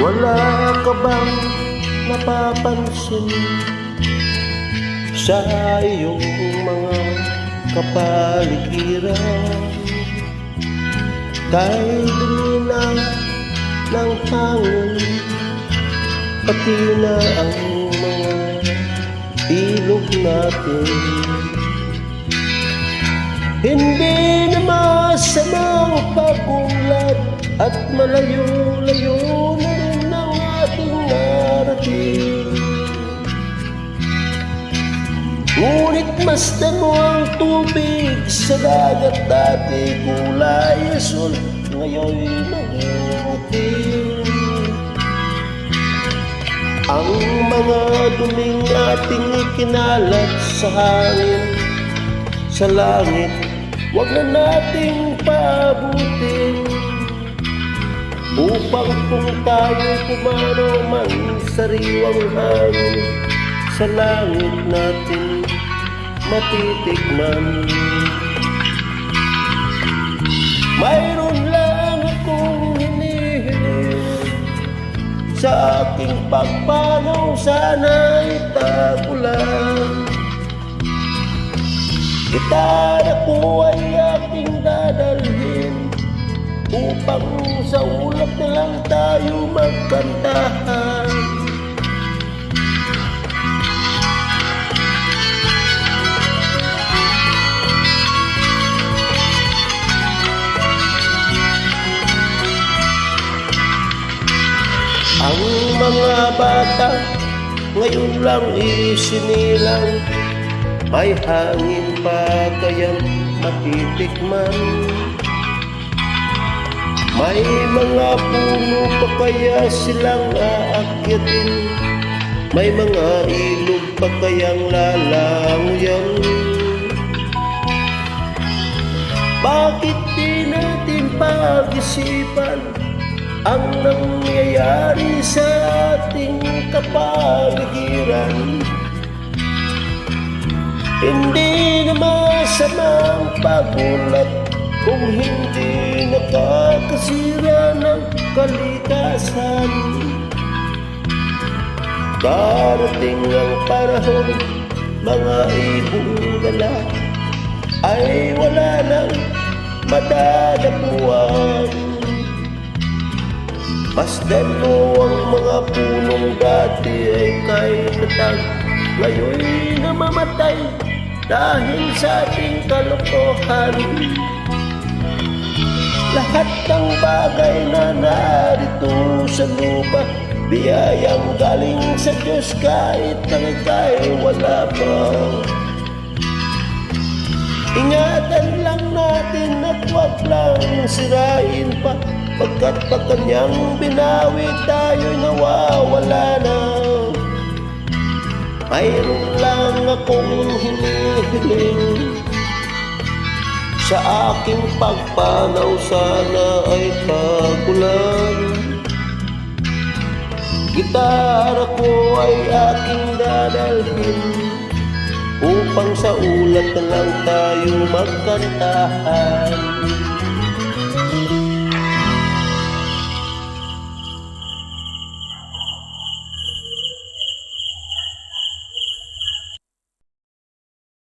Wala ka bang napapansin sa iyong mga kapaligiran? Kahit dumi na ng hangin, pati na ang mga ilog natin. Hindi na masamang pagunlad at malayo-layo na rin ang ating narating. Ngunit masdan mo ang tubig sa dagat, dati kulay asul, ngayon'y naging itim. Ang mga duming ating ikinalat sa hangin, sa langit, wag na nating paabutin, upang kung tayo pumano man sariwang hangin, sa langit natin matitikman. Mayroon lang akong hinihiling, sa aking pagpanaw sana'y tagulan. Gitara ko ay aking dadalhin, upang sa ulap na lang tayo magkantahan. Ang mga bata ngayon lang isinilang, may hangin pa kayang matitikman, may mga puno pa kaya silang aakyatin, may mga ilog pa kayang lalangoyan. Bakit di natin pag-isipan ang nangyayari sa ating kapaligiran? Hindi na masamang pagulat kung hindi nakakasira ng kalikasan. Darating ang panahon, mga ibong gala ay wala nang madadapuan. Masdan mo ang mga punong dati ay kahit tatag, ngayon'y namamatay dahil sa ating kalokohan. Lahat ng bagay na narito sa lupa, biyayang galing sa Diyos, kahit ang ika'y wala pa. Ingatan lang natin at wag lang sirain pa, pagkat pag kanyang binawi tayo'y nawawala na. Mayroon lang akong hinihiling, sa aking pagpanaw sana ay tagulan. Gitara ko ay aking dadalhin, upang sa ulat na lang tayo magkantahan.